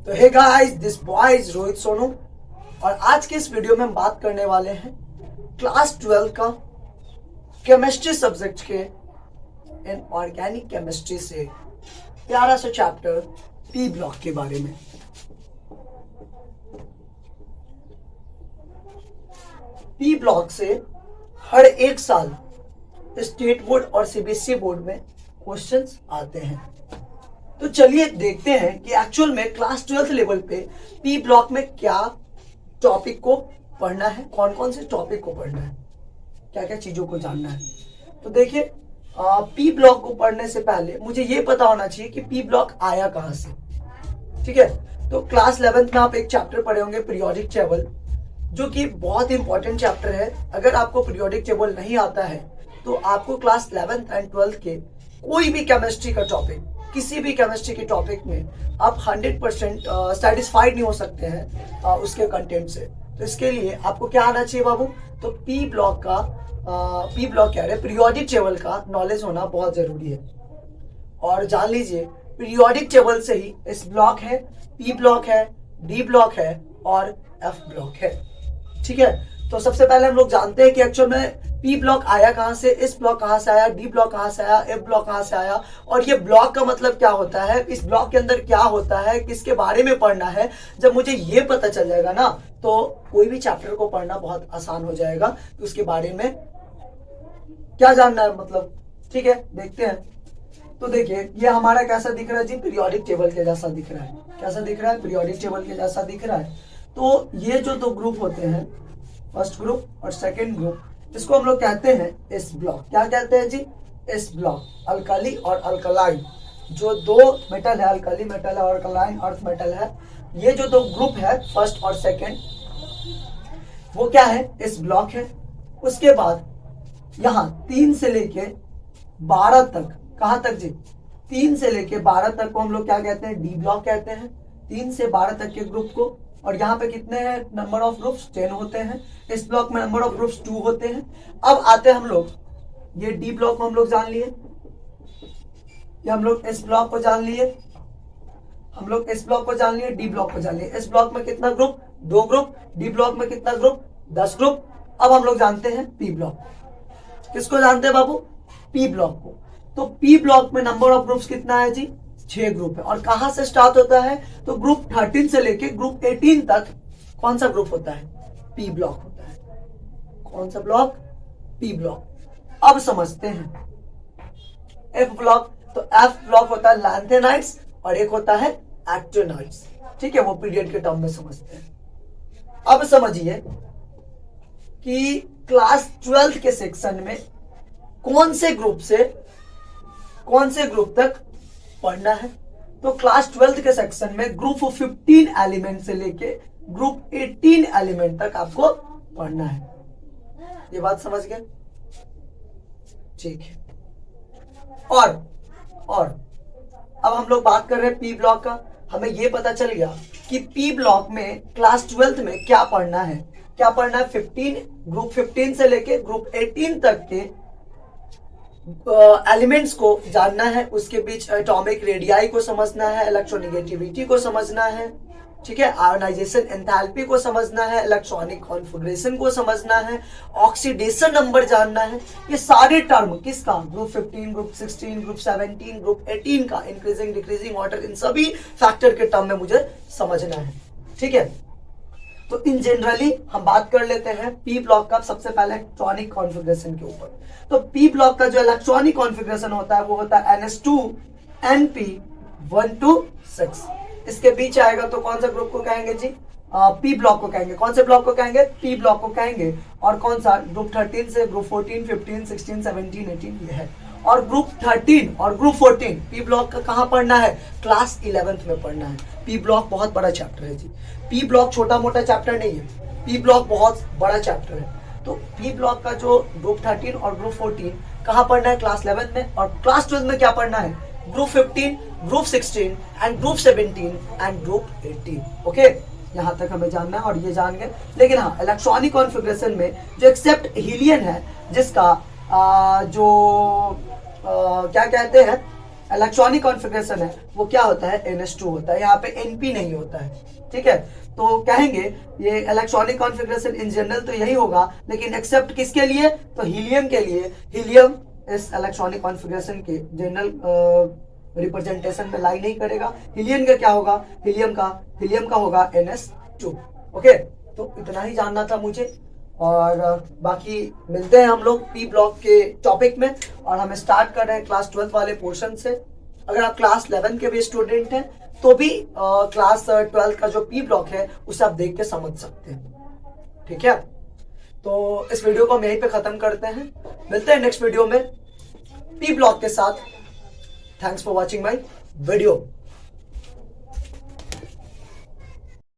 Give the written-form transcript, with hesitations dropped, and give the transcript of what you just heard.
तो hey guys, this boy is Rohit Sonu और आज के इस वीडियो में हम बात करने वाले हैं क्लास 12 का केमिस्ट्री सब्जेक्ट के इन ऑर्गेनिक केमिस्ट्री से प्यारा सा चैप्टर पी ब्लॉक के बारे में। पी ब्लॉक से हर एक साल स्टेट बोर्ड और सीबीएसई बोर्ड में क्वेश्चंस आते हैं। तो चलिए देखते हैं कि एक्चुअल में क्लास 12th लेवल पे पी ब्लॉक में क्या टॉपिक को पढ़ना है, कौन कौन से टॉपिक को पढ़ना है, क्या क्या चीजों को जानना है। तो देखिए, पी ब्लॉक को पढ़ने से पहले मुझे ये पता होना चाहिए कि पी ब्लॉक आया कहां से। ठीक है, तो क्लास 11th में आप एक चैप्टर पढ़े होंगे पीरियोडिक टेबल, जो कि बहुत इंपॉर्टेंट चैप्टर है। अगर आपको पीरियोडिक टेबल नहीं आता है तो आपको क्लास 11th एंड 12th के कोई भी केमिस्ट्री का टॉपिक, किसी भी केमिस्ट्री के टॉपिक में आप 100% सेटिस्फाइड नहीं हो सकते हैं उसके कंटेंट से। तो इसके लिए आपको क्या आना चाहिए बाबू? तो पी ब्लॉक कह रहे पीरियोडिक टेबल का नॉलेज होना बहुत जरूरी है। और जान लीजिए, पीरियोडिक टेबल से ही एस ब्लॉक है, पी ब्लॉक है, डी ब्लॉक है और एफ ब्लॉक है। ठीक है, तो सबसे पहले हम लोग जानते हैं कि एक्चुअल में पी ब्लॉक आया कहां से, इस ब्लॉक कहां से आया, डी ब्लॉक कहां से आया, एफ ब्लॉक कहां से आया, और ये ब्लॉक का मतलब क्या होता है, इस ब्लॉक के अंदर क्या होता है, किसके बारे में पढ़ना है। जब मुझे ये पता चल जाएगा ना, तो कोई भी चैप्टर को पढ़ना बहुत आसान हो जाएगा कि उसके बारे में क्या जानना है, मतलब। ठीक है, देखते हैं। तो देखिए, ये हमारा कैसा दिख रहा है जी? पीरियोडिक टेबल के जैसा दिख रहा है। कैसा दिख रहा है? पीरियोडिक टेबल के जैसा दिख रहा है। तो ये जो दो ग्रुप होते हैं, फर्स्ट ग्रुप और सेकेंड ग्रुप, इसको हम लोग कहते हैं एस ब्लॉक। क्या कहते हैं जी? S block. अल्कली और अल्कलाइन, जो दो मेटल है, अल्कली मेटल है और अल्कलाइन अर्थ मेटल है, ये जो दो ग्रुप है फर्स्ट और सेकेंड, वो क्या है? एस ब्लॉक है। उसके बाद यहाँ 3 से लेके 12 तक, कहां तक जी? 3 से लेके 12 तक को हम लोग क्या कहते हैं? डी ब्लॉक कहते हैं। 3 से 12 तक के ग्रुप को। और यहाँ पे कितने हैं नंबर ऑफ ग्रुप्स? 10 होते हैं। इस ब्लॉक में नंबर ऑफ ग्रुप्स 2 होते हैं। अब आते हैं हम लोग, ये डी ब्लॉक को हम लोग जान लिए, ये हम लोग इस ब्लॉक को जान लिए, हम लोग इस ब्लॉक को जान लिए, डी ब्लॉक को जान लिए। इस ब्लॉक में कितना ग्रुप? 2 ग्रुप। डी ब्लॉक में कितना ग्रुप? 10 ग्रुप। अब हम लोग जानते हैं पी ब्लॉक। किसको जानते हैं बाबू? पी ब्लॉक को। तो पी ब्लॉक में नंबर ऑफ ग्रुप्स कितना है जी? 6 ग्रुप है। और कहां से स्टार्ट होता है? तो ग्रुप 13 से लेके ग्रुप 18 तक कौन सा ग्रुप होता है? पी ब्लॉक होता है। कौन सा ब्लॉक? P block. अब समझते हैं एफ ब्लॉक। तो एफ ब्लॉक होता है लैंथेनाइट्स और एक होता है एक्टिनाइट्स। ठीक है, वो पीरियड के टर्म में समझते हैं। अब समझिए कि क्लास 12th के सेक्शन में कौन से ग्रुप से कौन से ग्रुप तक पढ़ना है। तो क्लास 12th के सेक्शन में ग्रुप 15 एलिमेंट से लेके ग्रुप 18 एलिमेंट तक आपको पढ़ना है। ये बात समझ गए? ठीक है। और अब हम लोग बात कर रहे हैं पी ब्लॉक का। हमें ये पता चल गया कि पी ब्लॉक में क्लास 12th में क्या पढ़ना है। क्या पढ़ना है? 15, ग्रुप 15 से लेके ग्रुप 18 तक के एलिमेंट्स को जानना है। उसके बीच एटॉमिक रेडियाई को समझना है, इलेक्ट्रोनेगेटिविटी को समझना है, ठीक है, आयोनाइजेशन एंथैल्पी को समझना है, इलेक्ट्रॉनिक कॉन्फ़िगरेशन को समझना है, ऑक्सीडेशन नंबर जानना है। ये सारे टर्म किसका? ग्रुप 15, ग्रुप 16, ग्रुप 17, ग्रुप 18 का, इंक्रीजिंग डिक्रीजिंग ऑर्डर, इन सभी फैक्टर के टर्म में मुझे समझना है। ठीक है, तो इन जनरली हम बात कर लेते हैं पी ब्लॉक का सबसे पहले इलेक्ट्रॉनिक कॉन्फ़िगरेशन के ऊपर। तो पी ब्लॉक का जो इलेक्ट्रॉनिक कॉन्फ़िगरेशन होता है वो होता है NS2Np126। इसके बीच आएगा तो कौन सा ग्रुप को कहेंगे जी? पी ब्लॉक को कहेंगे। कौन से ब्लॉक को कहेंगे? पी ब्लॉक को कहेंगे। और कौन सा? ग्रुप 13 से ग्रुप 14, 15, 16, 17, 18 ये है। और ग्रुप 13 और ग्रुप 14 पी ब्लॉक का कहां पढ़ना है? क्लास 11th में पढ़ना है। पी ब्लॉक बहुत बड़ा चैप्टर है जी। पी ब्लॉक छोटा मोटा चैप्टर नहीं है, पी ब्लॉक बहुत बड़ा चैप्टर है। तो पी ब्लॉक का जो ग्रुप 13 और ग्रुप 14 कहां पढ़ना है? क्लास 11th में। और क्लास 12 में क्या पढ़ना है? Group 15, group 16 and group 17 and group 18। Okay, यहां तक हमें जानना है और ये जान गए। लेकिन हाँ, इलेक्ट्रॉनिक कॉन्फ़िगरेशन में जो एक्सेप्ट हीलियन है, जिसका क्या कहते हैं, इलेक्ट्रॉनिक कॉन्फ़िगरेशन है वो क्या होता है, NH2 होता है, यहाँ पे NP नहीं होता है, ठीक है। तो कहेंगे ये इलेक्ट्रॉनिक कॉन्फ़िगरेशन इन जनरल तो यही होगा, लेकिन एक्सेप्ट किसके लिए, तो हीलियम के लिए। हीलियम इस इलेक्ट्रॉनिक कॉन्फ़िगरेशन के जनरल रिप्रेजेंटेशन में लाई नहीं करेगा। हीलियम का क्या होगा, हीलियम का होगा NH2। ओके, तो इतना ही जानना था मुझे, और बाकी मिलते हैं हम लोग पी ब्लॉक के टॉपिक में, और हम स्टार्ट कर रहे हैं क्लास 12 वाले पोर्शन से। अगर आप क्लास 11 के भी स्टूडेंट हैं तो भी क्लास 12 का जो पी ब्लॉक है उसे आप देख के समझ सकते हैं, ठीक है। तो इस वीडियो को हम यहीं पे खत्म करते हैं, मिलते हैं नेक्स्ट वीडियो में पी ब्लॉक के साथ। Thanks for watching my video.